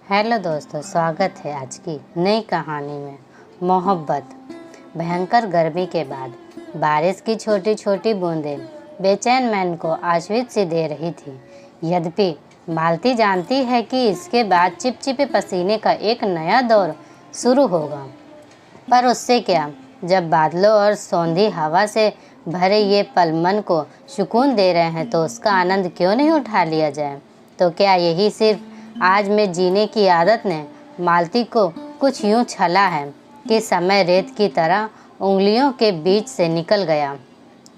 Hello दोस्तों, स्वागत है आज की नई कहानी में। मोहब्बत। भयंकर गर्मी के बाद बारिश की छोटी छोटी बूंदें बेचैन मन को आश्वासन सी दे रही थी। यद्यपि मालती जानती है कि इसके बाद चिपचिपे पसीने का एक नया दौर शुरू होगा, पर उससे क्या, जब बादलों और सौंधी हवा से भरे ये पल मन को सुकून दे रहे हैं तो उसका आनंद क्यों नहीं उठा लिया जाए। तो क्या यही सिर्फ आज में जीने की आदत ने मालती को कुछ यूं छला है कि समय रेत की तरह उंगलियों के बीच से निकल गया।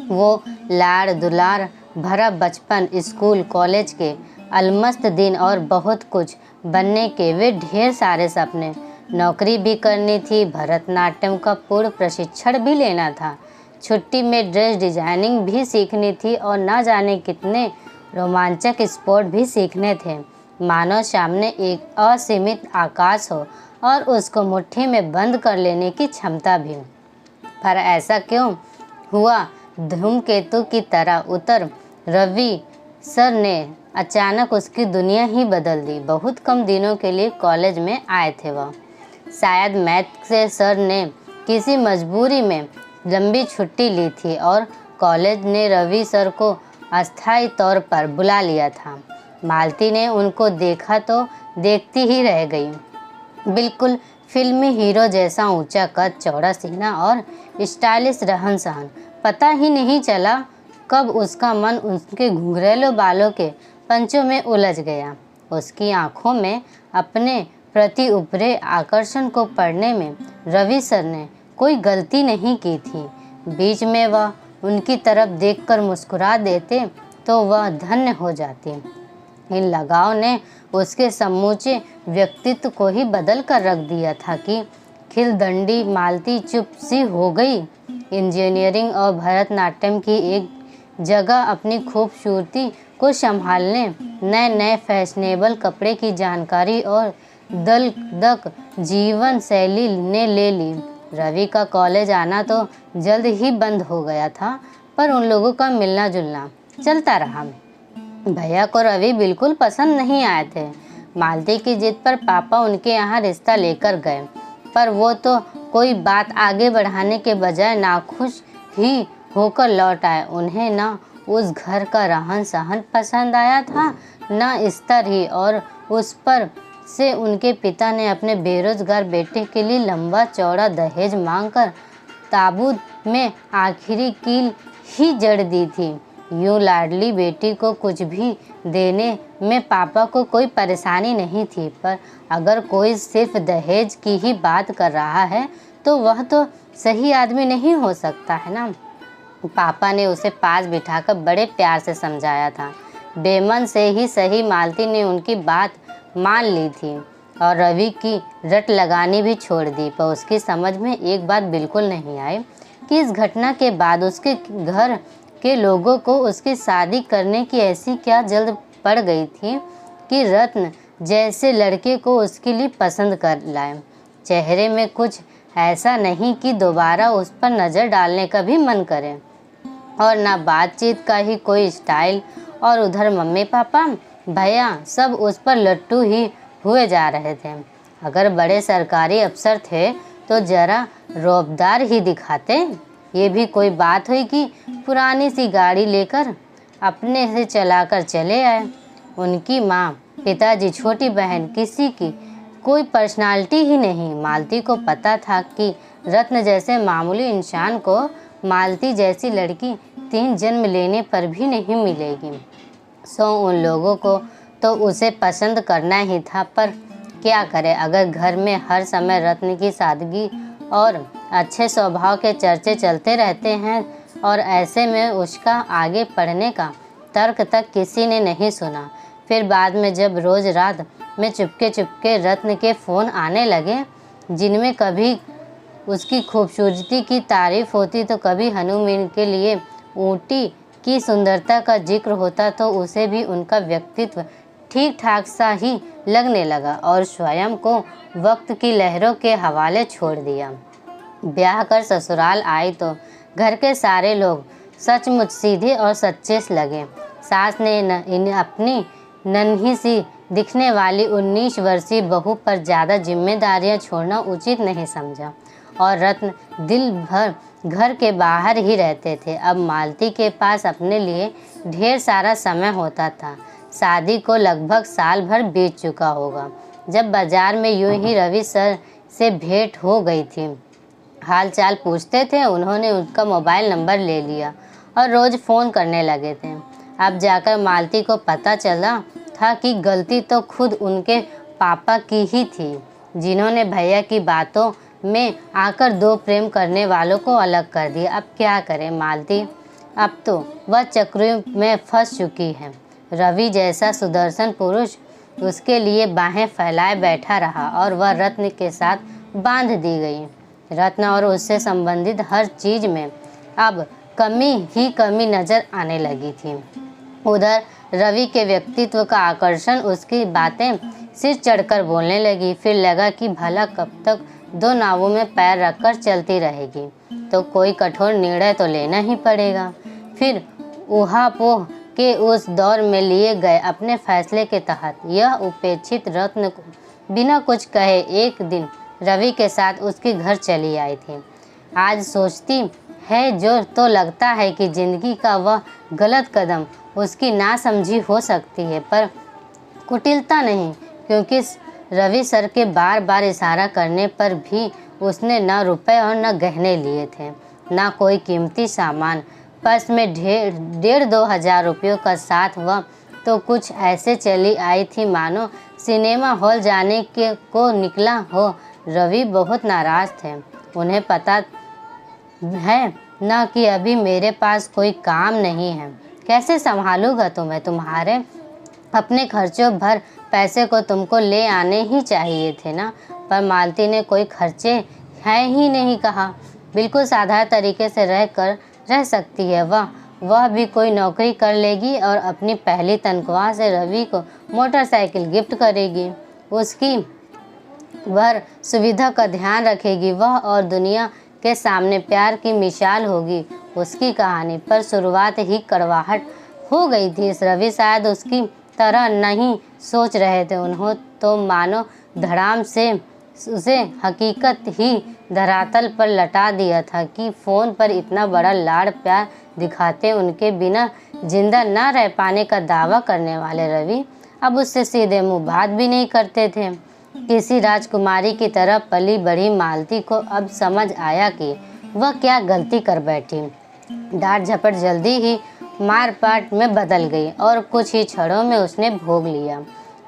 वो लाड़ दुलार भरा बचपन, स्कूल कॉलेज के अलमस्त दिन और बहुत कुछ बनने के वे ढेर सारे सपने, नौकरी भी करनी थी, भरतनाट्यम का पूर्ण प्रशिक्षण भी लेना था, छुट्टी में ड्रेस डिजाइनिंग भी सीखनी थी और ना जाने कितने रोमांचक स्पोर्ट भी सीखने थे। मानो सामने एक असीमित आकाश हो और उसको मुट्ठी में बंद कर लेने की क्षमता भी। पर ऐसा क्यों हुआ? धूमकेतु की तरह उतर रवि सर ने अचानक उसकी दुनिया ही बदल दी। बहुत कम दिनों के लिए कॉलेज में आए थे वह। शायद मैथ से सर ने किसी मजबूरी में लंबी छुट्टी ली थी और कॉलेज ने रवि सर को अस्थायी तौर पर बुला लिया था। मालती ने उनको देखा तो देखती ही रह गई। बिल्कुल फिल्मी हीरो जैसा ऊंचा कद, चौड़ा सीना और स्टाइलिश रहन सहन। पता ही नहीं चला कब उसका मन उसके घुंघरेले बालों के पंचों में उलझ गया। उसकी आंखों में अपने प्रति उपरे आकर्षण को पढ़ने में रवि सर ने कोई गलती नहीं की थी। बीच में वह उनकी तरफ देखकर मुस्कुरा देते तो वह धन्य हो जाती। इन लगाव ने उसके समूचे व्यक्तित्व को ही बदल कर रख दिया था कि खिलदंडी मालती चुप सी हो गई। इंजीनियरिंग और भरतनाट्यम की एक जगह अपनी खूबसूरती को संभालने, नए नए फैशनेबल कपड़े की जानकारी और दलदक जीवन शैली ने ले ली। रवि का कॉलेज आना तो जल्द ही बंद हो गया था, पर उन लोगों का मिलना जुलना चलता रहा। भैया को रवि बिल्कुल पसंद नहीं आए थे। मालती की जिद पर पापा उनके यहाँ रिश्ता लेकर गए, पर वो तो कोई बात आगे बढ़ाने के बजाय नाखुश ही होकर लौट आए। उन्हें ना उस घर का रहन सहन पसंद आया था, ना स्तर ही, और उस पर से उनके पिता ने अपने बेरोजगार बेटे के लिए लंबा चौड़ा दहेज मांगकर ताबूत में आखिरी कील ही जड़ दी थी। यूं लाडली बेटी को कुछ भी देने में पापा को कोई परेशानी नहीं थी, पर अगर कोई सिर्फ दहेज की ही बात कर रहा है तो वह तो सही आदमी नहीं हो सकता है ना। पापा ने उसे पास बिठाकर बड़े प्यार से समझाया था। बेमन से ही सही मालती ने उनकी बात मान ली थी और रवि की रट लगानी भी छोड़ दी, पर उसकी समझ में एक बात बिल्कुल नहीं आई कि इस घटना के बाद उसके घर के लोगों को उसकी शादी करने की ऐसी क्या जल्द पड़ गई थी कि रत्न जैसे लड़के को उसके लिए पसंद कर लाए। चेहरे में कुछ ऐसा नहीं कि दोबारा उस पर नज़र डालने का भी मन करे, और ना बातचीत का ही कोई स्टाइल। और उधर मम्मी पापा भैया सब उस पर लट्टू ही हुए जा रहे थे। अगर बड़े सरकारी अफसर थे तो ज़रा रौबदार ही दिखाते। ये भी कोई बात हुई कि पुरानी सी गाड़ी लेकर अपने से चलाकर चले आए। उनकी माँ, पिताजी, छोटी बहन, किसी की कोई पर्सनालिटी ही नहीं। मालती को पता था कि रत्न जैसे मामूली इंसान को मालती जैसी लड़की 3 जन्म लेने पर भी नहीं मिलेगी। सो उन लोगों को तो उसे पसंद करना ही था, पर क्या करे अगर घर में हर समय रत्न की सादगी और अच्छे स्वभाव के चर्चे चलते रहते हैं, और ऐसे में उसका आगे पढ़ने का तर्क तक किसी ने नहीं सुना। फिर बाद में जब रोज़ रात में चुपके चुपके रत्न के फ़ोन आने लगे, जिनमें कभी उसकी खूबसूरती की तारीफ़ होती तो कभी हनुमान के लिए ऊँटी की सुंदरता का जिक्र होता, तो उसे भी उनका व्यक्तित्व ठीक ठाक सा ही लगने लगा और स्वयं को वक्त की लहरों के हवाले छोड़ दिया। ब्याह कर ससुराल आई तो घर के सारे लोग सचमुच सीधे और सच्चे लगे। सास ने अपनी नन्ही सी दिखने वाली 19 वर्षीय बहू पर ज़्यादा जिम्मेदारियां छोड़ना उचित नहीं समझा और रत्न दिल भर घर के बाहर ही रहते थे। अब मालती के पास अपने लिए ढेर सारा समय होता था। शादी को लगभग साल भर बीत चुका होगा जब बाजार में यूं ही रवि सर से भेंट हो गई थी। हाल चाल पूछते थे। उन्होंने उनका मोबाइल नंबर ले लिया और रोज़ फ़ोन करने लगे थे। अब जाकर मालती को पता चला था कि गलती तो खुद उनके पापा की ही थी, जिन्होंने भैया की बातों में आकर दो प्रेम करने वालों को अलग कर दिया। अब क्या करें मालती, अब तो वह चक्र में फंस चुकी है। रवि जैसा सुदर्शन पुरुष उसके लिए बाहें फैलाए बैठा रहा और वह रत्न के साथ बांध दी गई। रत्न और उससे संबंधित हर चीज़ में अब कमी ही कमी नज़र आने लगी थी। उधर रवि के व्यक्तित्व का आकर्षण उसकी बातें सिर चढ़कर बोलने लगी। फिर लगा कि भला कब तक दो नावों में पैर रखकर चलती रहेगी, तो कोई कठोर निर्णय तो लेना ही पड़ेगा। फिर ऊहापोह के उस दौर में लिए गए अपने फैसले के तहत यह उपेक्षित रत्न को बिना कुछ कहे एक दिन रवि के साथ उसके घर चली आई थी। आज सोचती है जो तो लगता है कि जिंदगी का वह गलत कदम उसकी नासमझी हो सकती है, पर कुटिलता नहीं, क्योंकि रवि सर के बार बार इशारा करने पर भी उसने न रुपए और न गहने लिए थे, न कोई कीमती सामान। पर्स में 1,500-2,000 रुपयों का साथ वह तो कुछ ऐसे चली आई थी मानो सिनेमा हॉल जाने के को निकला हो। रवि बहुत नाराज़ थे। उन्हें पता है न कि अभी मेरे पास कोई काम नहीं है, कैसे संभालूंगा तुम्हें, तुम्हारे अपने खर्चों भर पैसे को तुमको ले आने ही चाहिए थे ना। पर मालती ने कोई खर्चे है ही नहीं कहा। बिल्कुल साधारण तरीके से रह सकती है वह भी कोई नौकरी कर लेगी और अपनी पहली तनख्वाह से रवि को मोटरसाइकिल गिफ्ट करेगी। उसकी भर सुविधा का ध्यान रखेगी वह और दुनिया के सामने प्यार की मिसाल होगी उसकी कहानी। पर शुरुआत ही कड़वाहट हो गई थी। रवि शायद उसकी तरह नहीं सोच रहे थे। उन्होंने तो मानो धड़ाम से उसे हकीकत ही धरातल पर लटा दिया था कि फ़ोन पर इतना बड़ा लाड़ प्यार दिखाते उनके बिना जिंदा न रह पाने का दावा करने वाले रवि अब उससे सीधे मुँह बात भी नहीं करते थे। किसी राजकुमारी की तरह पली बढ़ी मालती को अब समझ आया कि वह क्या गलती कर बैठी। डांट झपट जल्दी ही मारपाट में बदल गई और कुछ ही क्षणों में उसने भोग लिया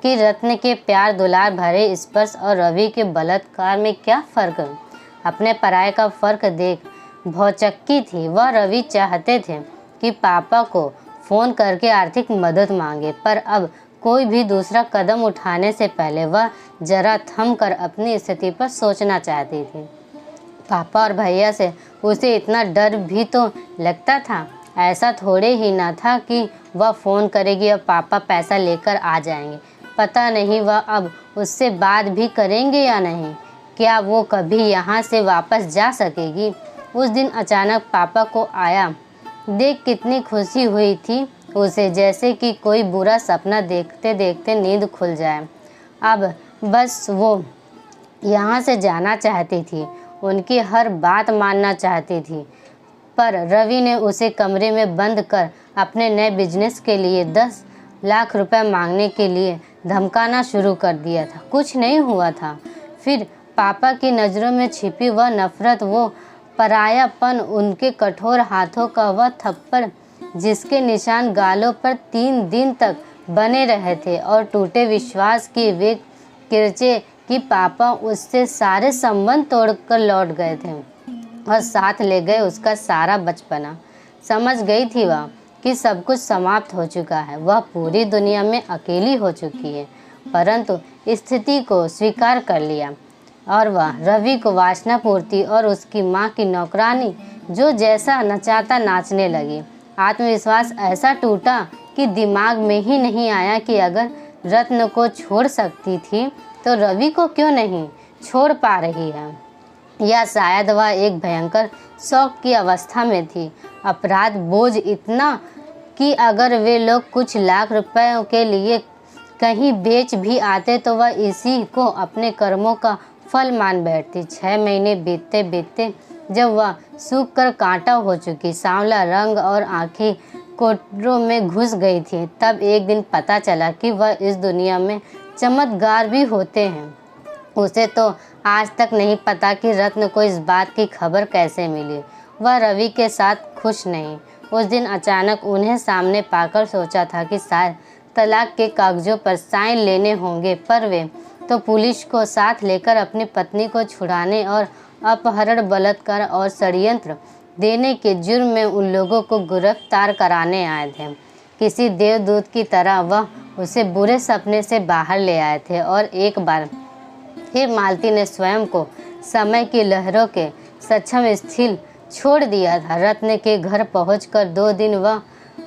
कि रत्न के प्यार दुलार भरे स्पर्श और रवि के बलात्कार में क्या फ़र्क। अपने पराये का फ़र्क देख भौचक्की थी। वह रवि चाहते थे कि पापा को फ़ोन करके आर्थिक मदद मांगे, पर अब कोई भी दूसरा कदम उठाने से पहले वह जरा थम कर अपनी स्थिति पर सोचना चाहती थी। पापा और भैया से उसे इतना डर भी तो लगता था। ऐसा थोड़े ही ना था कि वह फ़ोन करेगी और पापा पैसा लेकर आ जाएंगे। पता नहीं वह अब उससे बात भी करेंगे या नहीं। क्या वो कभी यहाँ से वापस जा सकेगी। उस दिन अचानक पापा को आया देख कितनी खुशी हुई थी उसे, जैसे कि कोई बुरा सपना देखते देखते नींद खुल जाए। अब बस वो यहाँ से जाना चाहती थी, उनकी हर बात मानना चाहती थी। पर रवि ने उसे कमरे में बंद कर अपने नए बिजनेस के लिए 10 लाख रुपए मांगने के लिए धमकाना शुरू कर दिया था। कुछ नहीं हुआ था। फिर पापा की नज़रों में छिपी वह नफ़रत, वो परायापन, उनके कठोर हाथों का वह थप्पड़ जिसके निशान गालों पर 3 दिन तक बने रहे थे, और टूटे विश्वास की वे किरचे कि पापा उससे सारे संबंध तोड़कर लौट गए थे और साथ ले गए उसका सारा बचपना। समझ गई थी वह कि सब कुछ समाप्त हो चुका है। वह पूरी दुनिया में अकेली हो चुकी है, परंतु स्थिति को स्वीकार कर लिया और वह रवि को वासना पूर्ति और उसकी माँ की नौकरानी जो जैसा नचाता नाचने लगी। आत्मविश्वास ऐसा टूटा कि दिमाग में ही नहीं आया कि अगर रत्न को छोड़ सकती थी तो रवि को क्यों नहीं छोड़ पा रही है। या शायद वह एक भयंकर शौक की अवस्था में थी। अपराध बोझ इतना कि अगर वे लोग कुछ लाख रुपयों के लिए कहीं बेच भी आते तो वह इसी को अपने कर्मों का फल मान बैठती। 6 महीने बीतते बीतते जब वह सूख कर कांटा हो चुकी, सांवला रंग और आंखें कोटरों में घुस गई थी, तब एक दिन पता चला कि वह इस दुनिया में चमत्कार भी होते हैं। उसे तो आज तक नहीं पता कि रत्न को इस बात की खबर कैसे मिली। वह रवि के साथ खुश नहीं। उस दिन अचानक उन्हें सामने पाकर सोचा था कि शायद तलाक के कागजों पर साइन लेने होंगे, पर वे तो पुलिस को साथ लेकर अपनी पत्नी को छुड़ाने और अपहरण, बलात्कार और षड्यंत्र देने के जुर्म में उन लोगों को गिरफ्तार कराने आए थे। किसी देवदूत की तरह वह उसे बुरे सपने से बाहर ले आए थे और एक बार फिर मालती ने स्वयं को समय की लहरों के सक्षम स्थिर छोड़ दिया था। रत्न के घर पहुंचकर 2 दिन वह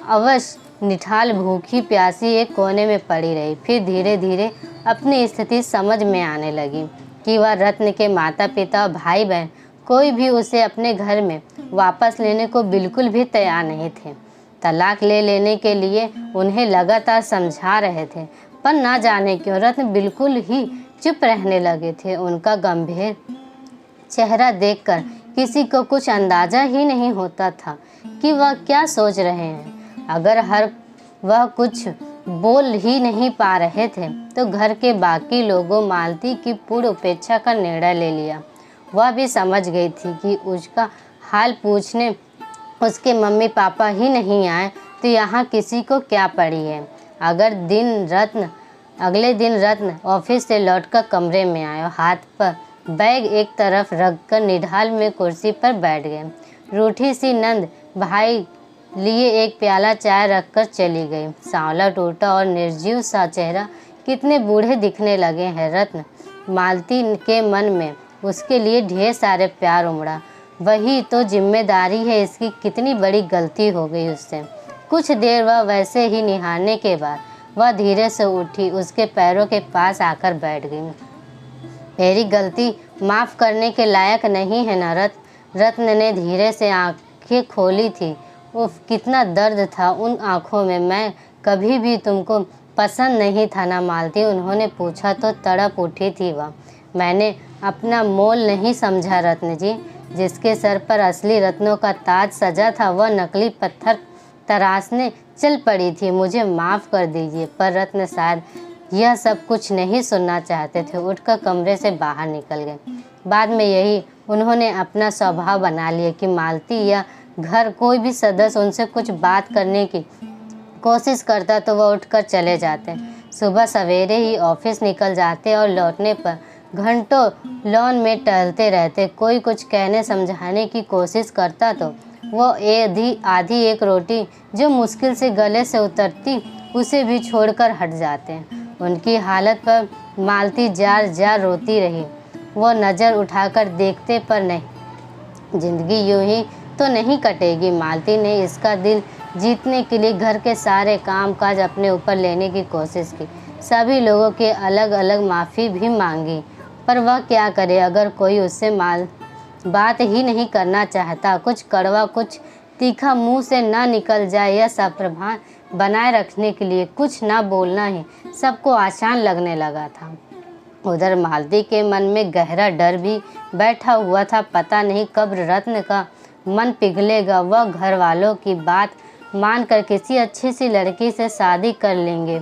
अवश्य निठाल भूखी प्यासी एक कोने में पड़ी रही। फिर धीरे धीरे अपनी स्थिति समझ में आने लगी कि वह रत्न के माता पिता और भाई बहन कोई भी उसे अपने घर में वापस लेने को बिल्कुल भी तैयार नहीं थे। तलाक ले लेने के लिए उन्हें लगातार समझा रहे थे, पर ना जाने क्यों रत्न बिल्कुल ही चुप रहने लगे थे। उनका गंभीर चेहरा देखकर किसी को कुछ अंदाजा ही नहीं होता था कि वह क्या सोच रहे हैं। अगर वह कुछ बोल ही नहीं पा रहे थे तो घर के बाकी लोगों मालती की पूर्ण उपेक्षा का निर्णय ले लिया। वह भी समझ गई थी कि उसका हाल पूछने उसके मम्मी पापा ही नहीं आए तो यहाँ किसी को क्या पड़ी है। अगले दिन रत्न ऑफिस से लौटकर कमरे में आया, हाथ पर बैग एक तरफ रखकर निढाल में कुर्सी पर बैठ गए। रूठी सी नंद भाई लिए एक प्याला चाय रखकर चली गई। सांवला टूटा और निर्जीव सा चेहरा कितने बूढ़े दिखने लगे हैं। रत्न मालती के मन में उसके लिए ढेर सारे प्यार उमड़ा। वही तो जिम्मेदारी है, इसकी कितनी बड़ी गलती हो गई उससे। कुछ देर वह वैसे ही निहारने के बाद वह धीरे से उठी, उसके पैरों के पास आकर बैठ गई। मेरी गलती माफ़ करने के लायक नहीं है ना रत्न ने धीरे से आंखें खोली थी। उफ, कितना दर्द था उन आंखों में। मैं कभी भी तुमको पसंद नहीं था ना मालती, उन्होंने पूछा तो तड़प उठी थी वह। मैंने अपना मोल नहीं समझा रत्न जी। जिसके सर पर असली रत्नों का ताज सजा था वह नकली पत्थर तराशने चल पड़ी थी। मुझे माफ़ कर दीजिए। पर रत्न शायद यह सब कुछ नहीं सुनना चाहते थे, उठकर कमरे से बाहर निकल गए। बाद में यही उन्होंने अपना स्वभाव बना लिया कि मालती या घर कोई भी सदस्य उनसे कुछ बात करने की कोशिश करता तो वह उठकर चले जाते। सुबह सवेरे ही ऑफिस निकल जाते और लौटने पर घंटों लॉन में टहलते रहते। कोई कुछ कहने समझाने की कोशिश करता तो वो आधी एक रोटी जो मुश्किल से गले से उतरती उसे भी छोड़कर हट जाते। उनकी हालत पर मालती जार जार रोती रही। वो नज़र उठाकर देखते पर नहीं, जिंदगी यूं ही तो नहीं कटेगी। मालती ने इसका दिल जीतने के लिए घर के सारे काम काज अपने ऊपर लेने की कोशिश की। सभी लोगों के अलग अलग माफ़ी भी मांगी, पर वह क्या करे अगर कोई उससे बात ही नहीं करना चाहता। कुछ कड़वा कुछ तीखा मुंह से ना निकल जाए, यह साप्रभान बनाए रखने के लिए कुछ ना बोलना ही सबको आसान लगने लगा था। उधर मालती के मन में गहरा डर भी बैठा हुआ था। पता नहीं कब रत्न का मन पिघलेगा। वह घर वालों की बात मानकर किसी अच्छी सी लड़की से शादी कर लेंगे,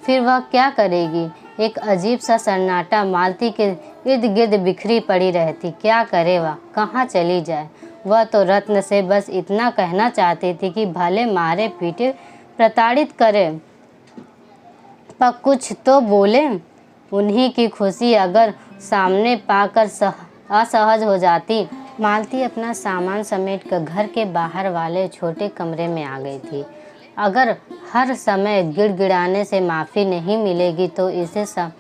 फिर वह क्या करेगी। एक अजीब सा सन्नाटा मालती के इर्द गिर्द बिखरी पड़ी रहती। क्या करे वह, कहाँ चली जाए। वह तो रत्न से बस इतना कहना चाहती थी कि भले मारे पीटे प्रताड़ित करे, पर कुछ तो बोले। उन्हीं की खुशी अगर सामने पाकर असहज हो जाती। मालती अपना सामान समेट कर घर के बाहर वाले छोटे कमरे में आ गई थी। अगर हर समय गिड़गिड़ाने से माफ़ी नहीं मिलेगी तो इसे सब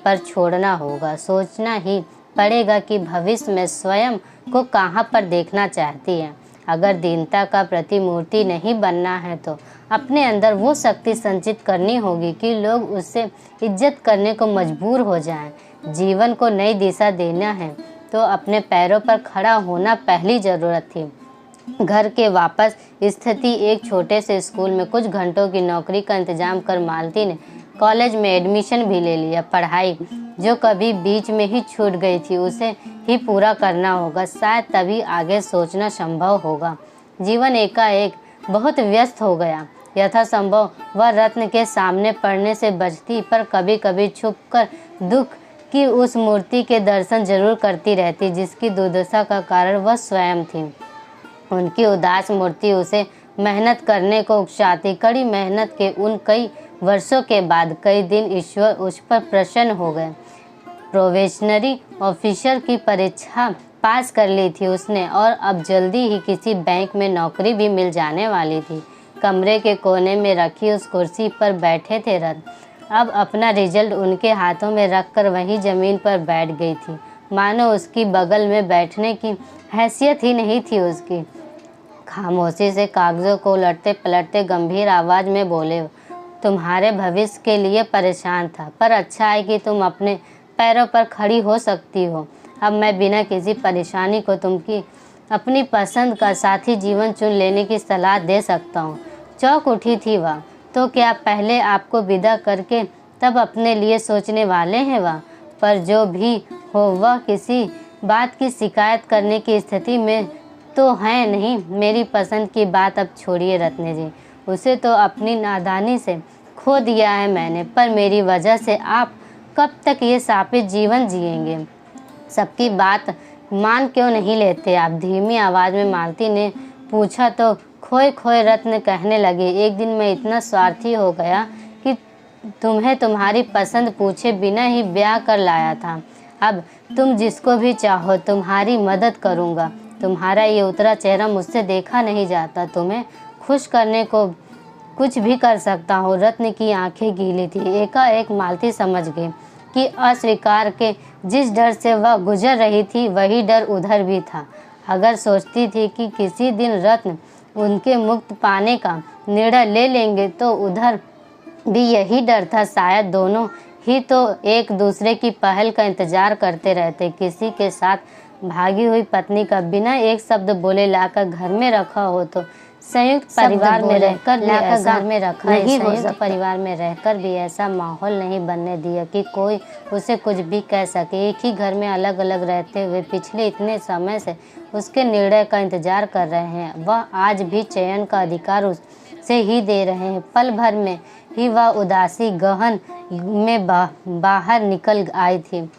पर छोड़ना होगा। सोचना ही पड़ेगा कि भविष्य में स्वयं को कहाँ पर देखना चाहती है। अगर दीनता का प्रतिमूर्ति नहीं बनना है तो अपने अंदर वो शक्ति संचित करनी होगी कि लोग उससे इज्जत करने को मजबूर हो जाएं। जीवन को नई दिशा देना है तो अपने पैरों पर खड़ा होना पहली ज़रूरत थी। घर के वापस स्थिति एक छोटे से स्कूल में कुछ घंटों की नौकरी का इंतजाम कर मालती ने कॉलेज में एडमिशन भी ले लिया। पढ़ाई जो कभी बीच में ही छूट गई थी उसे ही पूरा करना होगा, शायद तभी आगे सोचना संभव होगा। जीवन एकाएक बहुत व्यस्त हो गया। यथासंभव वह रत्न के सामने पड़ने से बचती, पर कभी कभी छुपकर दुख की उस मूर्ति के दर्शन जरूर करती रहती जिसकी दुर्दशा का कारण वह स्वयं थी। उनकी उदास मूर्ति उसे मेहनत करने को उकसाती। कड़ी मेहनत के उन कई वर्षों के बाद कई दिन ईश्वर उस पर प्रसन्न हो गए। प्रोबेशनरी ऑफिसर की परीक्षा पास कर ली थी उसने और अब जल्दी ही किसी बैंक में नौकरी भी मिल जाने वाली थी। कमरे के कोने में रखी उस कुर्सी पर बैठे थे रत्न। अब अपना रिजल्ट उनके हाथों में रखकर वहीं जमीन पर बैठ गई थी, मानो उसकी बगल में बैठने की हैसियत ही नहीं थी उसकी। खामोशी से कागजों को उलटते पलटते गंभीर आवाज में बोले, तुम्हारे भविष्य के लिए परेशान था, पर अच्छा है कि तुम अपने पैरों पर खड़ी हो सकती हो। अब मैं बिना किसी परेशानी को तुमकी अपनी पसंद का साथी जीवन चुन लेने की सलाह दे सकता हूँ। चौंक उठी थी वह। तो क्या पहले आपको विदा करके तब अपने लिए सोचने वाले हैं वह? पर जो भी हो वह किसी बात की शिकायत करने की स्थिति में तो है नहीं। मेरी पसंद की बात अब छोड़िए रत्न जी, उसे तो अपनी नादानी से खो दिया है मैंने, पर मेरी वजह से आप कब तक ये शापित जीवन जिएंगे? सबकी बात मान क्यों नहीं लेते आप? धीमी आवाज़ में मालती ने पूछा तो खोए खोए रत्न कहने लगे, एक दिन मैं इतना स्वार्थी हो गया कि तुम्हें तुम्हारी पसंद पूछे बिना ही ब्याह कर लाया था। अब तुम जिसको भी चाहो तुम्हारी मदद करूँगा। तुम्हारा ये उतरा चेहरा मुझसे देखा नहीं जाता, तुम्हें खुश करने को कुछ भी कर सकता हूँ। रत्न की आंखें गीली थी। एकाएक मालती समझ गई कि अस्वीकार के जिस डर से वह गुजर रही थी वही डर उधर भी था। अगर सोचती थी कि किसी दिन रत्न उनके मुक्त पाने का निर्णय ले लेंगे तो उधर भी यही डर था। शायद दोनों ही तो एक दूसरे की पहल का इंतजार करते रहते। किसी के साथ भागी हुई पत्नी का बिना एक शब्द बोले लाकर घर में रखा हो तो संयुक्त परिवार में रहकर भी ऐसा नहीं हो सकता। परिवार में रहकर भी ऐसा माहौल नहीं बनने दिया कि कोई उसे कुछ भी कह सके। एक ही घर में अलग अलग रहते हुए पिछले इतने समय से उसके निर्णय का इंतजार कर रहे हैं। वह आज भी चयन का अधिकार उससे ही दे रहे हैं। पल भर में ही वह उदासी गहन में बाहर निकल आई थी।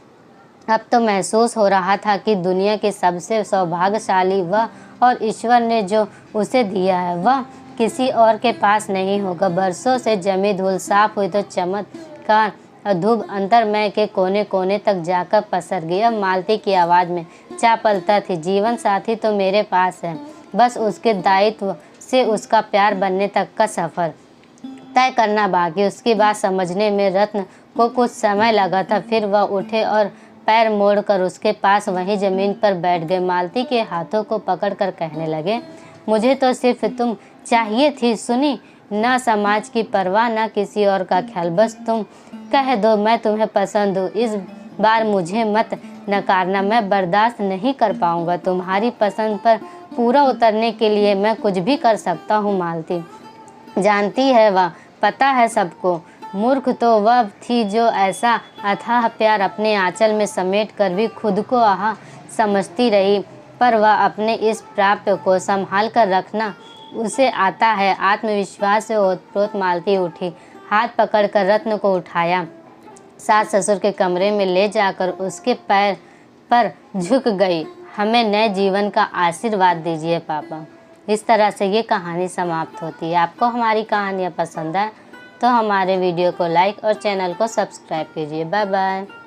अब तो महसूस हो रहा था कि दुनिया के सबसे सौभाग्यशाली वह और ईश्वर ने जो उसे दिया है वह किसी और के पास नहीं होगा। बरसों से जमी धूल साफ हुई तो चमत्कार अधूब अंतर्मय के कोने कोने तक जाकर पसर गई। अब मालती की आवाज़ में चापलता थी, जीवन साथी तो मेरे पास है, बस उसके दायित्व से उसका प्यार बनने तक का सफ़र तय करना बाकी। उसकी बात समझने में रत्न को कुछ समय लगा था। फिर वह उठे और पैर मोड़कर उसके पास वहीं ज़मीन पर बैठ गए। मालती के हाथों को पकड़कर कहने लगे, मुझे तो सिर्फ तुम चाहिए थी सुनी, ना समाज की परवाह ना किसी और का ख्याल। बस तुम कह दो मैं तुम्हें पसंद हूँ। इस बार मुझे मत नकारना, मैं बर्दाश्त नहीं कर पाऊँगा। तुम्हारी पसंद पर पूरा उतरने के लिए मैं कुछ भी कर सकता हूँ। मालती जानती है वह, पता है सबको। मूर्ख तो वह थी जो ऐसा अथाह प्यार अपने आंचल में समेट कर भी खुद को आहा समझती रही, पर वह अपने इस प्राप्त को संभाल कर रखना उसे आता है। आत्मविश्वास से ओतप्रोत मालती उठी, हाथ पकड़कर रत्न को उठाया, सास ससुर के कमरे में ले जाकर उसके पैर पर झुक गई। हमें नए जीवन का आशीर्वाद दीजिए पापा। इस तरह से ये कहानी समाप्त होती है। आपको हमारी कहानियाँ पसंद है तो हमारे वीडियो को लाइक और चैनल को सब्सक्राइब कीजिए। Bye bye.